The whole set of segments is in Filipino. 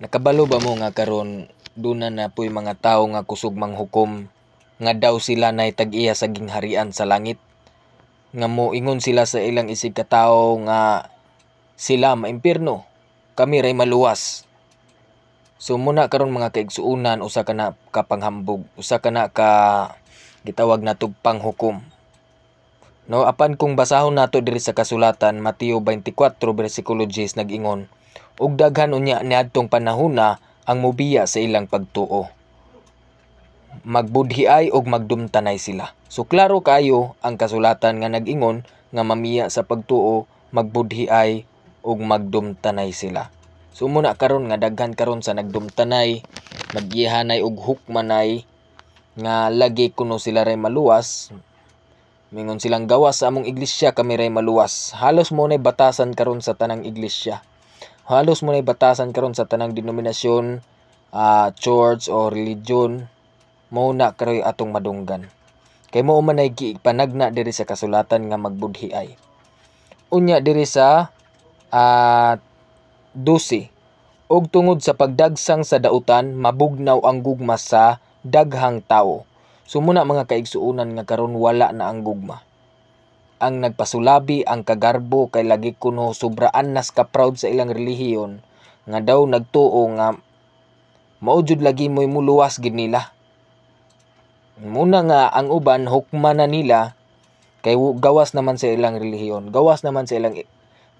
Nakabalo ba mo nga karon duna na puy mga tawo nga kusog manghukom nga daw sila nay tag-iya sa gingharian sa langit? Nga moingon sila sa ilang isig katawo nga sila maimpierno, kami ray maluwas. So muna karon mga kaigsuunan, usa ka na ka panghambog, usa ka na ka gitawag natog panghukom. No, apan kung basahon nato diri sa kasulatan Mateo 24 bersikulo 10 nag-ingon, ug daghan unya niadtong panahona ang mobiya sa ilang pagtuo. Magbudhiay ug magdumtanay sila. So klaro kayo ang kasulatan nga nag-ingon nga mamiya sa pagtuo, magbudhiay ug magdumtanay sila. So muna karon nga daghan karon sa nagdumtanay, magihanay ug hukmanay nga lagi kuno sila ray maluwas. Mingon silang gawas sa among iglesia kami ray maluwas. Halos mo nay batasan karon sa tanang iglesia. Halos mo nay batasan karon sa tanang denominasyon, church o religion. Mao na karoy atong madunggan. Kay mao man ay gipanagna diri sa kasulatan nga magbudhiay. Unya diri sa 12, og tungod sa pagdagsang sa dautan mabugnaw ang gugma sa daghang tawo. So muna mga kaigsuunan nga karon wala na ang gugma. Ang nagpasulabi ang kagarbo kay lagi kuno sobraan nas ka proud sa ilang relihiyon nga daw nagtuo nga mao jud lagi moy muluwas gid nila. Muna nga ang uban hukman na nila kay gawas naman sa ilang relihiyon, gawas naman sa ilang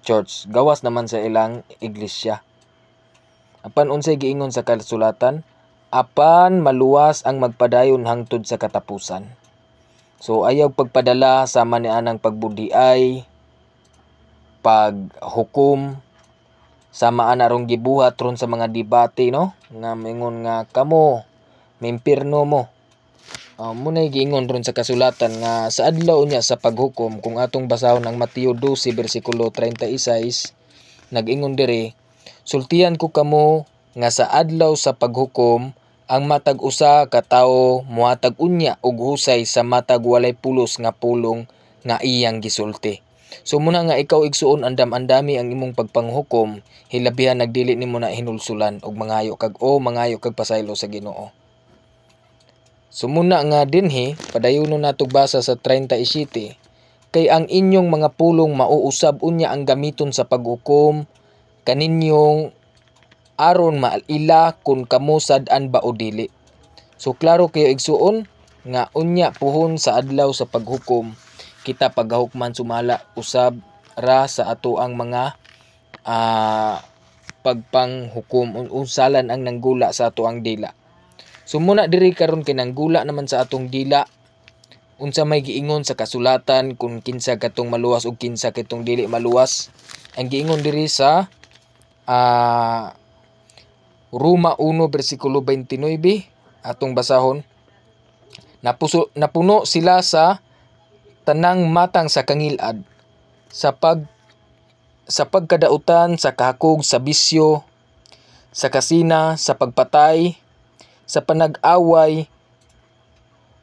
church, gawas naman sa ilang iglesia. Apan unsay giingon sa kasulatan? Apan maluwas ang magpadayon hangtod sa katapusan. So ayaw pagpadala sama ni anang pagbudhiay, paghukom, sama ana rong gibuhat ron sa mga debate, no? Nga mingon nga kamo mimpirno mo. Munay giingon ron sa kasulatan nga sa adlaw niya sa paghukom, kung atong basahon ang Mateo 12 bersikulo 36, nag-ingon diri, sultihan ko kamo nga sa adlaw sa paghukom ang matag usa ka tawo mohatag unya og husay sa matag walay pulos nga pulong nga iyang gisulti. So muna nga ikaw igsuon andam-andami ang imong pagpanghukom, hilabihan nagdili nimo na hinulsulan og mangayo kag pasaylo sa Ginoo. So muna nga dinhi padayonon nato basa sa 37, kay ang inyong mga pulong mauusab unya ang gamiton sa paghukom kaninyong aron maila kung kamo sad-an ba o dili. So klaro kayo igsuon nga unya puhon sa adlaw sa paghukom kita paghahukman sumala usab ra sa ato ang mga pagpanghukom unsalan ang nanggula sa ato ang dila. So muna diri karon kay nanggula naman sa atong dila, unsa may giingon sa kasulatan kung kinsa katong maluwas ug kinsa katong dili maluwas. Ang giingon diri sa Roma 1 bersikulo 29 atong basahon, napuno sila sa tanang matang sa kangilad, sa pagkadautan, sa kahakog, sa bisyo, sa kasina, sa pagpatay, sa panag-away,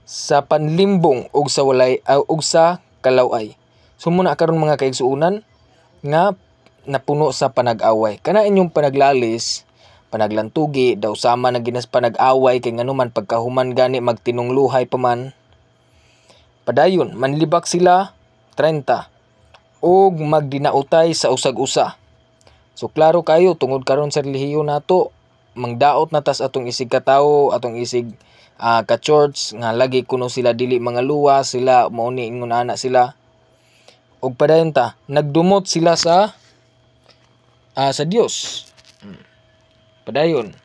sa panlimbong ug sa kalaway. So muna karon mga kaigsuunan nga napuno sa panag-away. Kana inyong panaglalis, panaglantugi, daw sama na ginas panag-away kay nganuman pagkahuman gani magtinungluhay pa man. Padayon, manlibak sila 30 ug magdinautay sa usag-usa. So klaro kayo tungod karon sa relihiyon nato, mangdaot na tas atong isig katawo, atong isig ka-church nga lagi kuno sila dili mga luwa, sila mao ni ingon ana sila. Ug padayon ta, nagdumot sila sa Dios. Padayon,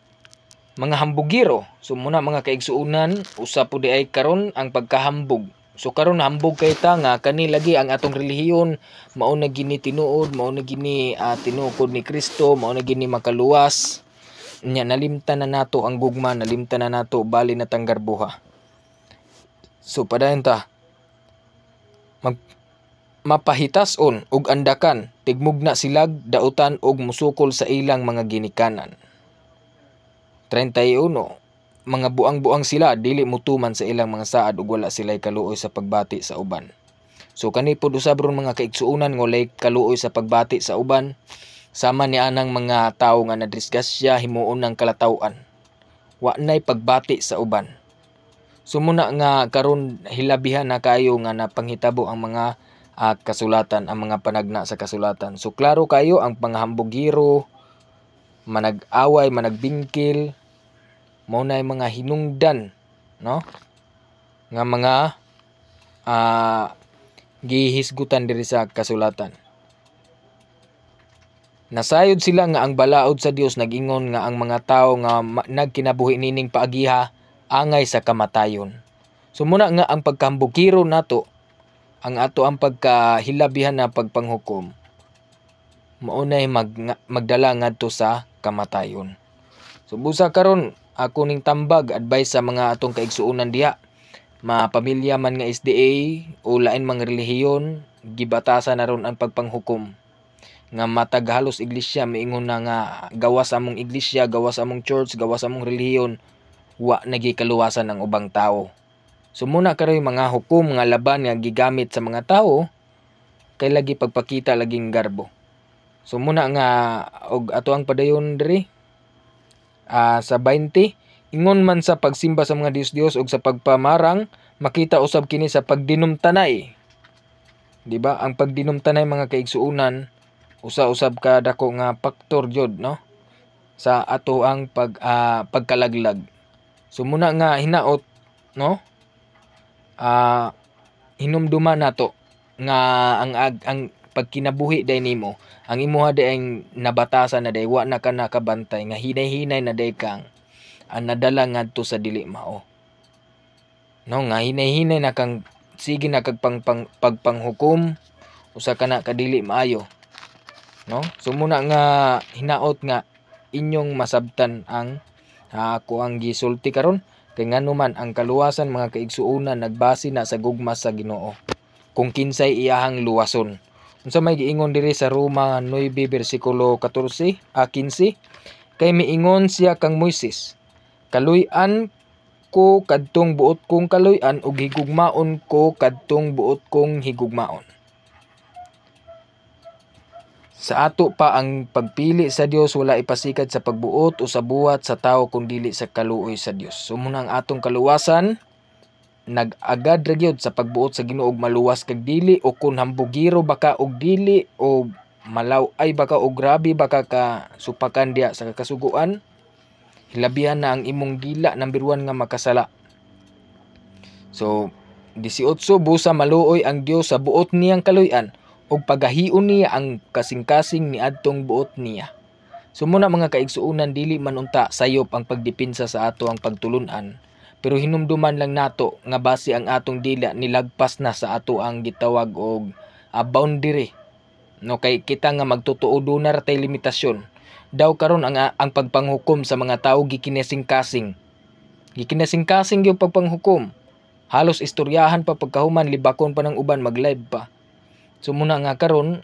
mga hambugiro. So muna mga kaigsuunan, usa po di ay karon ang pagkahambog. So karon hambog kay ta nga kani lagi ang atong relihiyon mao na gini tinuod, mao na gini tinuod ni Kristo, mao na gini makaluwas. Nya nalimtan na nato ang gugma, nalimtan na nato bali na tanggarbuha. So padayon ta, mapahitason ug andakan, tigmugna silag dautan ug musukol sa ilang mga ginikanan. 31, mga buang-buang sila, dili mutuman sa ilang mga saad ug wala sila'y kaluoy sa pagbati sa uban. So kani pod usab ron mga kaigsuunan nga walay kaluoy sa pagbati sa uban. Sama ni anang mga tawo nga nadisgrasya himuon ng kalataw-an. Wa nay pagbati sa uban. Sumuna nga karon hilabihan na kayo nga napanghitabo ang mga kasulatan, ang mga panagna sa kasulatan. So klaro kayo ang panghambugiro, manag-away, managbingkil, mao nay mga hinungdan, no? Nga mga gihisgutan diri sa kasulatan. Nasayod sila nga ang balaod sa Dios nag-ingon nga ang mga tawo nga nagkinabuhi nining paagiha angay sa kamatayon. So muna nga ang pagkahambugiro nato, ang ato ang pagkahilabihan na pagpanghukom, maunay magdala ngadto sa kamatayon. So busa karon ako ning tambag advice sa mga atong kaigsuonan diha, mga pamilya man nga SDA o lain mga relihiyon, gibatasan na ron ang pagpanghukom. Nga matag halos iglesia miingon na nga gawas among iglesia, gawas among church, gawas among relihiyon, wa nagikaluwasan ang ubang tawo. So muna karoy mga hukom nga laban nga gigamit sa mga tawo kay lagi pagpakita laging garbo. So muna nga og ato ang padayon diri sa 20, ingon man sa pagsimba sa mga Dios-Dios ug sa pagpamarang makita usab kini sa pagdinumtanay. Di ba? Ang pagdinumtanay mga kaigsuonan usa-usab ka dako nga faktor jud, no? Sa ato ang pagkalaglag. So muna nga hinaot, no? Hinumduman nato nga ang pagkinabuhi day nimo, ang imuha day ang nabatasan na day wa na ka nakabantay nga hinay-hinay na day kang nadala ngadto sa dili mao. No, nga hinay-hinay na kang sige na kag pagpanghukom usa ka na kadili maayo. No? So muna nga hinaot nga inyong masabtan ang ako ang gisulti karon kay nganuman ang kaluwasan mga kaigsuonan nagbase na sa gugma sa Ginoo. Kung kinsay iyahang luwason. Unsa may giingon diri sa Roma 9 bersikulo 15, kay miingon siya kang Moises, kaluy-an ko kadtong buot kong kaluy-an ug higugmaon ko kadtong buot kong higugmaon. Sa ato pa ang pagpili sa Dios wala ipasikat sa pagbuot o sa buhat sa tao kundi sa kaluoy sa Dios. So muna ang atong kaluwasan nag-agad ra gyud sa pagbuot sa Ginoo og maluwas kag dili o kun hambugiro baka og dili o malaw ay baka og grabe baka ka supakan diya sa kasuguan, hilabihan na ang imong dila number 1 nga makasala. So 18 busa maluoy ang Dios sa buot niyang kaluy-an ug pagahion niya ang kasing-kasing ni adtong buot niya. So muna mga kaigsuonan dili man unta sayop ang pagdepensa sa ato ang pagtulun-an, pero hinumduman lang nato nga base ang atong dila nilagpas na sa ato ang gitawag og boundary. No, kay kita nga magtutuo na tay limitasyon. Daw karon ang pagpanghukom sa mga tawo gikinasing-kasing. Gikinasing-kasing yung pagpanghukom. Halos istoryahan pa pagkahuman libakon pa ng uban mag-live pa. So muna nga karon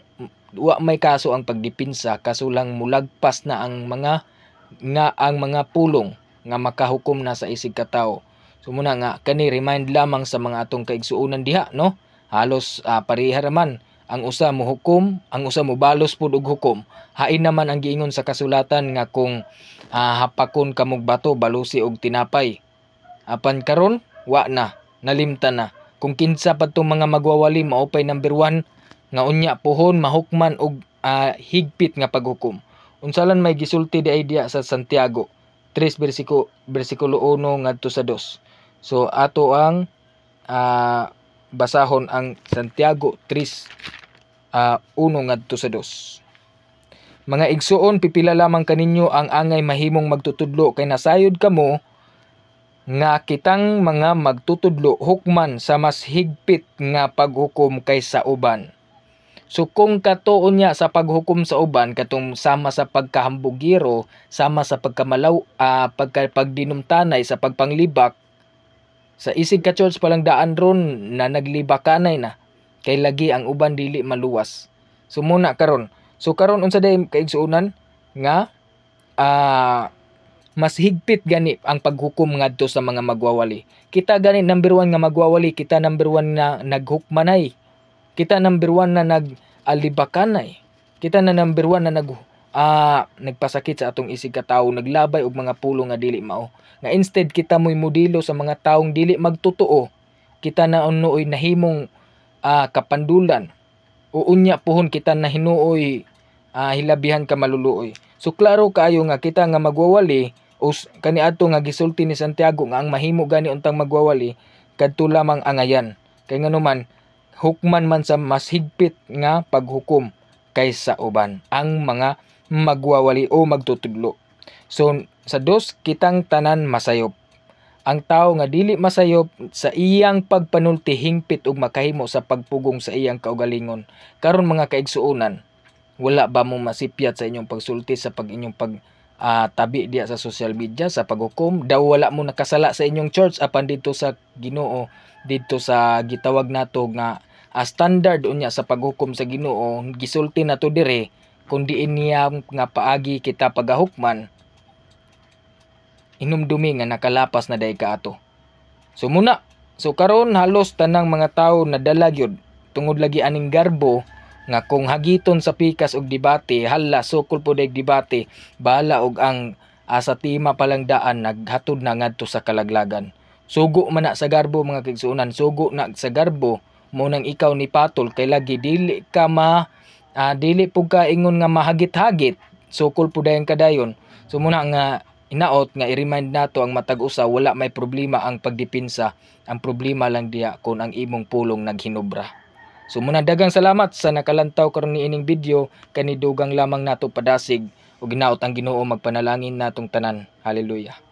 wa may kaso ang pagdepensa kaso lang mulagpas na ang mga pulong nga makahukom na sa isig ka tawo. So muna nga kani remind lamang sa mga atong kaigsuonan diha, no? Halos pareha raman ang usa mo hukom, ang usa mo balos pud og hukom. Hain naman ang giingon sa kasulatan nga kung hapakon kamog bato balusi og tinapay. Apan karon wa na, nalimtan na. Kung kinsa pa tong mga magwawali maupay number 1 nga unya pohon mahukman og higpit nga paghukom. Unsalan may gisulti di idea sa Santiago 3 bersikulo 1 ngadto sa 2. So ato ang basahon ang Santiago 3 1 ngadto sa 2. Mga igsuon, pipila lamang kaninyo ang angay mahimong magtutudlo kay nasayod kamo nga kitang mga magtutudlo hukman sa mas higpit nga paghukom kaysa uban. So kung katuon niya sa paghukom sa uban katong sama sa pagkahambugiro, sama sa pagkamalaw, pagdinumtanay sa pagpanglibak, sa isig ka church palang daan ron na naglibakanay na kay lagi ang uban dili maluwas. So muna karon. So karon unsa day kaigsuonan nga mas higpit gani ang paghukom ngadto sa mga magwawali. Kita gani number 1 nga magwawali, kita number 1 na naghukmanay. Kita number 1 na nag-alibakanay. Kita na number 1 na nagpasakit sa atong isig ka tawo, naglabay og mga pulong nga dili mao. Nga instead kita mo'y modelo sa mga taong dili magtotoo, kita na unoy nahimong kapandulan. O unya pohon kita na hinuoy hilabihan ka maluluoy. So klaro kaayo nga kita nga magwawali o kaniadto nga gisulti ni Santiago nga ang mahimo gani untang magwawali kadto lamang angayan. Kay nganuman hukman man sa mas higpit nga paghukom kaysa uban ang mga magwawali o magtutudlo. So sa dos, kitang tanan masayop. Ang tao nga dili masayop sa iyang pagpanulti hingpit ug makahimo sa pagpugong sa iyang kaugalingon. Karon mga kaigsuonan, wala ba mo masipyat sa inyong pagsulti sa inyong tabi diya sa social media sa paghukom? Daw wala mo nakasala sa inyong church apan dito sa Ginoo, dito sa gitawag nato nga standard unya sa paghukom sa Ginoo, gisulti nato dire kun diin niya nga paagi kita pagahukman, inumdumi nga nakalapas na day kaato. So muna, so karon halos tanang mga tawo nadala gyud tungod lagi aning garbo nga kung hagiton sa pikas og debate, hala sukol po dayeg debate, bahala og ang sa tima palang daan naghatod na ngadto sa kalaglagan. Sugo man na sa garbo mga kaigsuonan, sugo na sa garbo mo nang ikaw ni patol kay lagi dili ka dili pug ka ingon nga mahagit-hagit, sukol po dayon kadayon. So muna nga inaot nga i-remind nato ang matag usa, wala may problema ang pagdepensa, ang problema lang diya kung ang imong pulong naghinubra. So muna dagang salamat sa nakalantaw karon niining video, kani dugang lamang nato padasig ug ginaot ang Ginoo magpanalangin natong tanan. Hallelujah.